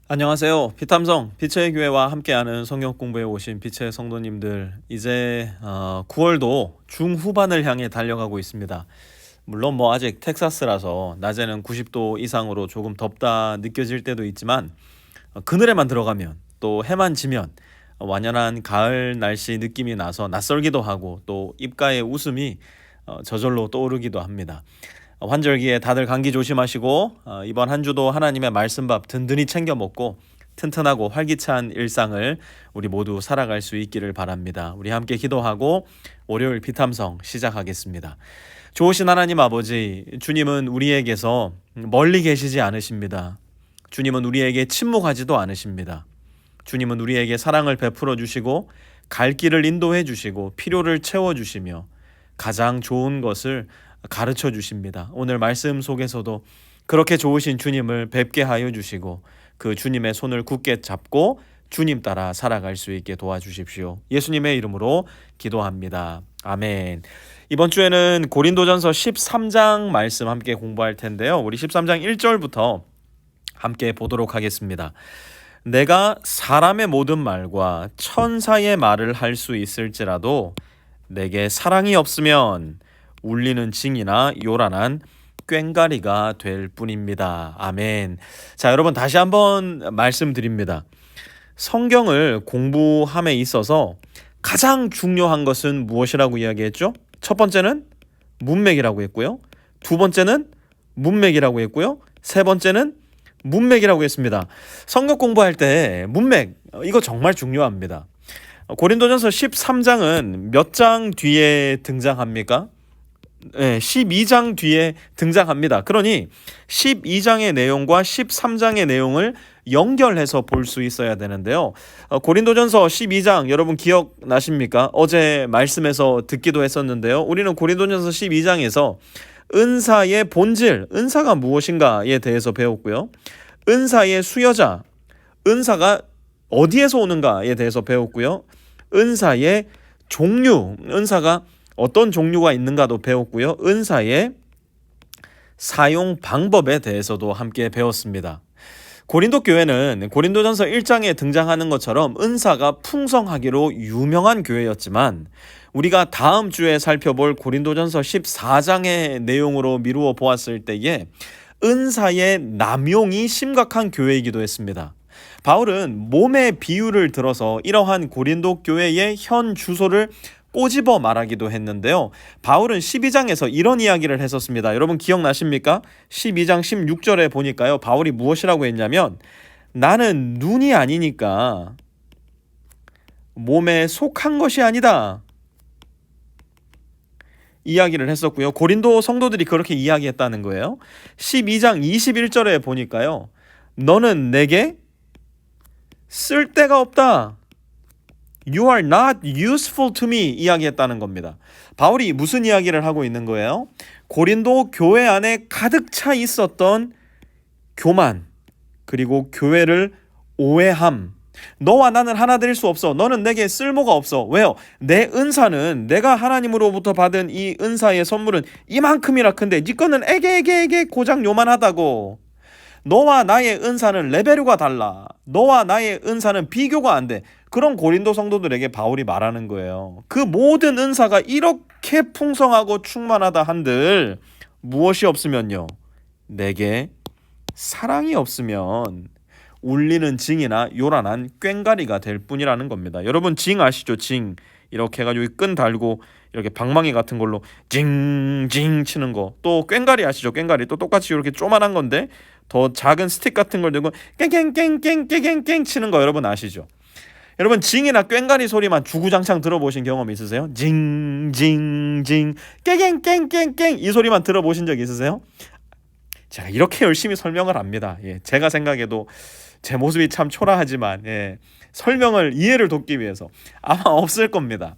안녕하세요. 피탐성 빛의 교회와 함께하는 성경 공부에 오신 빛의 성도님들, 이제 9월도 중후반을 향해 달려가고 있습니다. 물론 아직 텍사스라서 낮에는 90도 이상으로 조금 덥다 느껴질 때도 있지만, 그늘에만 들어가면 또 해만 지면 완연한 가을 날씨 느낌이 나서 낯설기도 하고, 또 입가에 웃음이 저절로 떠오르기도 합니다. 환절기에 다들 감기 조심하시고, 이번 한 주도 하나님의 말씀밥 든든히 챙겨 먹고 튼튼하고 활기찬 일상을 우리 모두 살아갈 수 있기를 바랍니다. 우리 함께 기도하고 월요일 비탐성 시작하겠습니다. 좋으신 하나님 아버지, 주님은 우리에게서 멀리 계시지 않으십니다. 주님은 우리에게 침묵하지도 않으십니다. 주님은 우리에게 사랑을 베풀어 주시고 갈 길을 인도해 주시고 필요를 채워 주시며 가장 좋은 것을 가르쳐 주십니다. 오늘 말씀 속에서도 그렇게 좋으신 주님을 뵙게 하여 주시고 그 주님의 손을 굳게 잡고 주님 따라 살아갈 수 있게 도와주십시오. 예수님의 이름으로 기도합니다. 아멘. 이번 주에는 고린도전서 13장 말씀 함께 공부할 텐데요. 우리 13장 1절부터 함께 보도록 하겠습니다. 내가 사람의 모든 말과 천사의 말을 할 수 있을지라도 내게 사랑이 없으면 울리는 징이나 요란한 꽹과리가 될 뿐입니다. 아멘. 자, 여러분 다시 한번 말씀드립니다. 성경을 공부함에 있어서 가장 중요한 것은 무엇이라고 이야기했죠? 첫 번째는 문맥이라고 했고요. 두 번째는 문맥이라고 했고요. 세 번째는 문맥이라고 했습니다. 성경 공부할 때 문맥, 이거 정말 중요합니다. 고린도전서 13장은 몇 장 뒤에 등장합니까? 12장 뒤에 등장합니다. 그러니 12장의 내용과 13장의 내용을 연결해서 볼 수 있어야 되는데요. 고린도전서 12장 여러분 기억나십니까? 어제 말씀에서 듣기도 했었는데요. 우리는 고린도전서 12장에서 은사의 본질, 은사가 무엇인가에 대해서 배웠고요. 은사의 수여자, 은사가 어디에서 오는가에 대해서 배웠고요. 은사의 종류, 은사가 어떤 종류가 있는가도 배웠고요. 은사의 사용 방법에 대해서도 함께 배웠습니다. 고린도 교회는 고린도전서 1장에 등장하는 것처럼 은사가 풍성하기로 유명한 교회였지만, 우리가 다음 주에 살펴볼 고린도전서 14장의 내용으로 미루어 보았을 때에 은사의 남용이 심각한 교회이기도 했습니다. 바울은 몸의 비유를 들어서 이러한 고린도 교회의 현 주소를 꼬집어 말하기도 했는데요. 바울은 12장에서 이런 이야기를 했었습니다. 여러분 기억나십니까? 12장 16절에 보니까요. 바울이 무엇이라고 했냐면, 나는 눈이 아니니까 몸에 속한 것이 아니다, 이야기를 했었고요. 고린도 성도들이 그렇게 이야기했다는 거예요. 12장 21절에 보니까요. 너는 내게 쓸데가 없다, You are not useful to me, 이야기했다는 겁니다. 바울이 무슨 이야기를 하고 있는 거예요? 고린도 교회 안에 가득 차 있었던 교만, 그리고 교회를 오해함. 너와 나는 하나 될 수 없어. 너는 내게 쓸모가 없어. 왜요? 내 은사는, 내가 하나님으로부터 받은 이 은사의 선물은 이만큼이나 큰데 네 거는 에게 고작 요만하다고. 너와 나의 은사는 레벨류가 달라. 너와 나의 은사는 비교가 안 돼. 그런 고린도 성도들에게 바울이 말하는 거예요. 그 모든 은사가 이렇게 풍성하고 충만하다 한들 무엇이 없으면요, 내게 사랑이 없으면 울리는 징이나 요란한 꽹과리가 될 뿐이라는 겁니다. 여러분 징 아시죠? 징. 이렇게 해가지고 끈 달고 이렇게 방망이 같은 걸로 징징 치는 거. 또 꽹과리 아시죠? 꽹과리 또 똑같이 이렇게 조만한 건데 더 작은 스틱 같은 걸 들고 깽깽깽깽깽깽 치는 거 여러분 아시죠? 여러분 징이나 꽹과리 소리만 주구장창 들어보신 경험 있으세요? 징징징 깽깽깽깽깽 이 소리만 들어보신 적 있으세요? 제가 이렇게 열심히 설명을 합니다. 제가 생각해도 제 모습이 참 초라하지만 설명을 이해를 돕기 위해서 아마 없을 겁니다.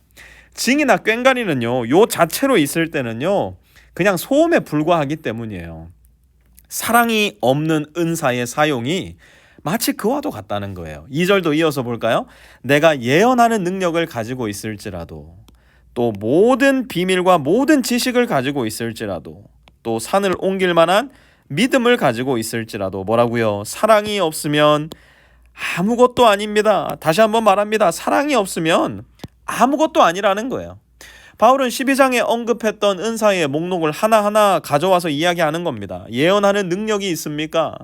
징이나 꽹과리는요, 요 자체로 있을 때는요 그냥 소음에 불과하기 때문이에요. 사랑이 없는 은사의 사용이 마치 그와도 같다는 거예요. 2절도 이어서 볼까요? 내가 예언하는 능력을 가지고 있을지라도, 또 모든 비밀과 모든 지식을 가지고 있을지라도, 또 산을 옮길 만한 믿음을 가지고 있을지라도 뭐라고요? 사랑이 없으면 아무것도 아닙니다. 다시 한번 말합니다. 사랑이 없으면 아무것도 아니라는 거예요. 바울은 12장에 언급했던 은사의 목록을 하나하나 가져와서 이야기하는 겁니다. 예언하는 능력이 있습니까?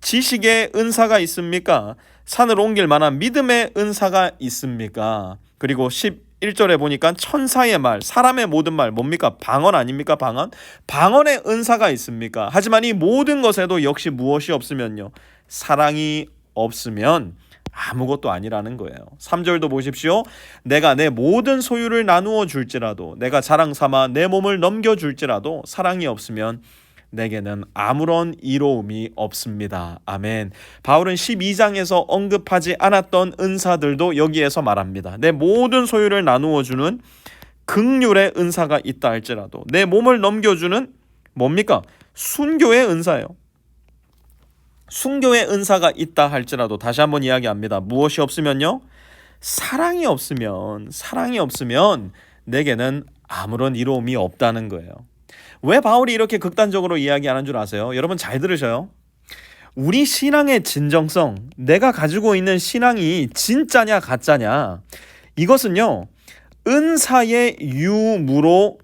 지식의 은사가 있습니까? 산을 옮길 만한 믿음의 은사가 있습니까? 그리고 11절에 보니까 천사의 말, 사람의 모든 말, 뭡니까? 방언 아닙니까? 방언? 방언의 은사가 있습니까? 하지만 이 모든 것에도 역시 무엇이 없으면요, 사랑이 없으면 아무것도 아니라는 거예요. 3절도 보십시오. 내가 내 모든 소유를 나누어 줄지라도, 내가 자랑 삼아 내 몸을 넘겨줄지라도 사랑이 없으면 내게는 아무런 이로움이 없습니다. 아멘. 바울은 12장에서 언급하지 않았던 은사들도 여기에서 말합니다. 내 모든 소유를 나누어 주는 긍휼의 은사가 있다 할지라도, 내 몸을 넘겨주는 뭡니까? 순교의 은사예요. 순교의 은사가 있다 할지라도, 다시 한번 이야기합니다. 무엇이 없으면요? 사랑이 없으면 내게는 아무런 이로움이 없다는 거예요. 왜 바울이 이렇게 극단적으로 이야기하는 줄 아세요? 여러분 잘 들으셔요. 우리 신앙의 진정성, 내가 가지고 있는 신앙이 진짜냐 가짜냐, 이것은요, 은사의 유무로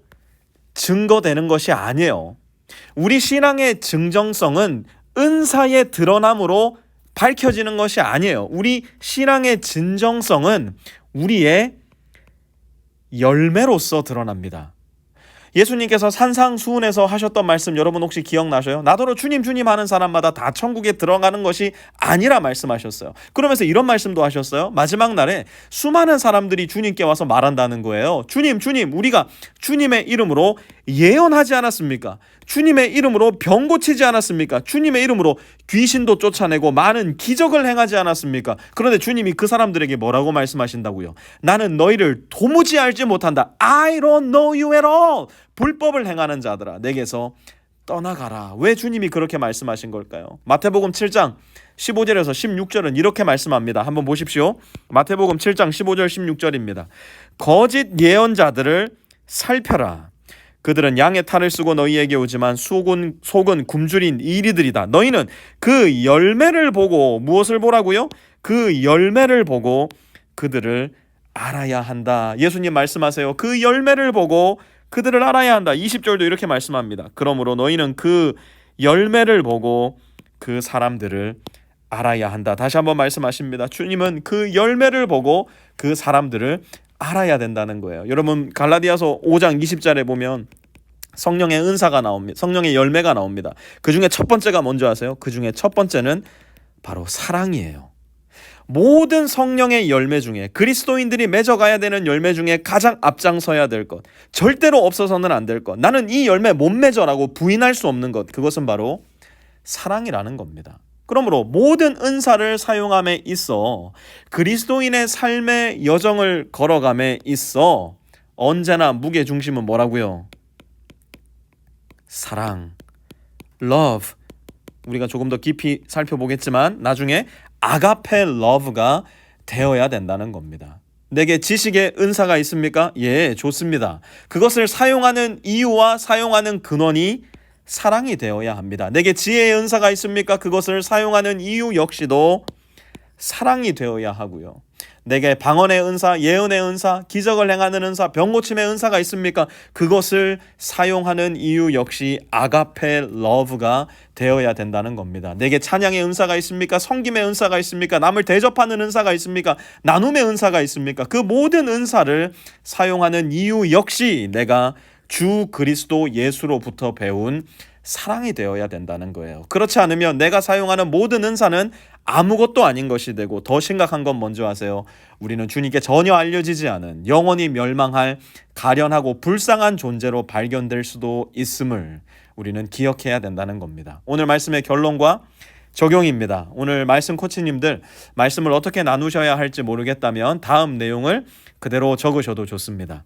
증거되는 것이 아니에요. 우리 신앙의 증정성은 은사의 드러남으로 밝혀지는 것이 아니에요. 우리 신앙의 진정성은 우리의 열매로서 드러납니다. 예수님께서 산상수훈에서 하셨던 말씀 여러분 혹시 기억나셔요? 나더러 주님 주님 하는 사람마다 다 천국에 들어가는 것이 아니라 말씀하셨어요. 그러면서 이런 말씀도 하셨어요. 마지막 날에 수많은 사람들이 주님께 와서 말한다는 거예요. 주님 주님, 우리가 주님의 이름으로 예언하지 않았습니까? 주님의 이름으로 병 고치지 않았습니까? 주님의 이름으로 귀신도 쫓아내고 많은 기적을 행하지 않았습니까? 그런데 주님이 그 사람들에게 뭐라고 말씀하신다고요? 나는 너희를 도무지 알지 못한다. I don't know you at all. 불법을 행하는 자들아, 내게서 떠나가라. 왜 주님이 그렇게 말씀하신 걸까요? 마태복음 7장 15절에서 16절은 이렇게 말씀합니다. 한번 보십시오. 마태복음 7장 15절 16절입니다. 거짓 예언자들을 살펴라. 그들은 양의 탈을 쓰고 너희에게 오지만 속은 굶주린 이리들이다. 너희는 그 열매를 보고, 무엇을 보라고요? 그 열매를 보고 그들을 알아야 한다. 예수님 말씀하세요. 그 열매를 보고 그들을 알아야 한다. 20절도 이렇게 말씀합니다. 그러므로 너희는 그 열매를 보고 그 사람들을 알아야 한다. 다시 한번 말씀하십니다. 주님은 그 열매를 보고 그 사람들을 알아야 된다는 거예요. 여러분 갈라디아서 5장 20절에 보면 성령의 은사가 나옵니다. 성령의 열매가 나옵니다. 그 중에 첫 번째가 뭔지 아세요? 그 중에 첫 번째는 바로 사랑이에요. 모든 성령의 열매 중에, 그리스도인들이 맺어가야 되는 열매 중에 가장 앞장서야 될 것, 절대로 없어서는 안 될 것, 나는 이 열매 못 맺어라고 부인할 수 없는 것, 그것은 바로 사랑이라는 겁니다. 그러므로 모든 은사를 사용함에 있어, 그리스도인의 삶의 여정을 걸어감에 있어 언제나 무게중심은 뭐라고요? 사랑, love. 우리가 조금 더 깊이 살펴보겠지만 나중에 아가페 러브가 되어야 된다는 겁니다. 내게 지식의 은사가 있습니까? 예, 좋습니다. 그것을 사용하는 이유와 사용하는 근원이 사랑이 되어야 합니다. 내게 지혜의 은사가 있습니까? 그것을 사용하는 이유 역시도 사랑이 되어야 하고요. 내게 방언의 은사, 예언의 은사, 기적을 행하는 은사, 병고침의 은사가 있습니까? 그것을 사용하는 이유 역시 아가페 러브가 되어야 된다는 겁니다. 내게 찬양의 은사가 있습니까? 섬김의 은사가 있습니까? 남을 대접하는 은사가 있습니까? 나눔의 은사가 있습니까? 그 모든 은사를 사용하는 이유 역시 내가 주 그리스도 예수로부터 배운 사랑이 되어야 된다는 거예요. 그렇지 않으면 내가 사용하는 모든 은사는 아무것도 아닌 것이 되고, 더 심각한 건 뭔지 아세요? 우리는 주님께 전혀 알려지지 않은 영원히 멸망할 가련하고 불쌍한 존재로 발견될 수도 있음을 우리는 기억해야 된다는 겁니다. 오늘 말씀의 결론과 적용입니다. 오늘 말씀 코치님들, 말씀을 어떻게 나누셔야 할지 모르겠다면 다음 내용을 그대로 적으셔도 좋습니다.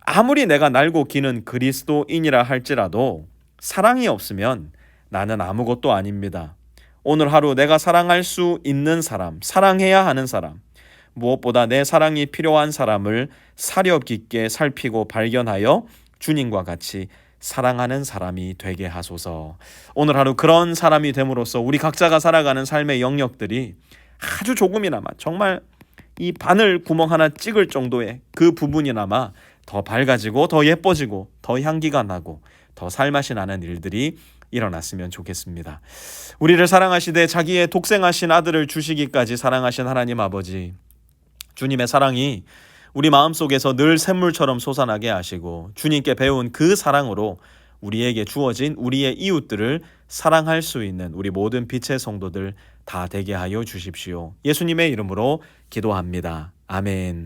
아무리 내가 날고 기는 그리스도인이라 할지라도 사랑이 없으면 나는 아무것도 아닙니다. 오늘 하루 내가 사랑할 수 있는 사람, 사랑해야 하는 사람, 무엇보다 내 사랑이 필요한 사람을 사려 깊게 살피고 발견하여 주님과 같이 사랑하는 사람이 되게 하소서. 오늘 하루 그런 사람이 됨으로써 우리 각자가 살아가는 삶의 영역들이 아주 조금이나마 정말 이 바늘 구멍 하나 찍을 정도의 그 부분이나마 더 밝아지고 더 예뻐지고 더 향기가 나고 더 살맛이 나는 일들이 일어났으면 좋겠습니다. 우리를 사랑하시되 자기의 독생하신 아들을 주시기까지 사랑하신 하나님 아버지, 주님의 사랑이 우리 마음속에서 늘 샘물처럼 솟아나게 하시고 주님께 배운 그 사랑으로 우리에게 주어진 우리의 이웃들을 사랑할 수 있는 우리 모든 빛의 성도들 다 되게 하여 주십시오. 예수님의 이름으로 기도합니다. 아멘.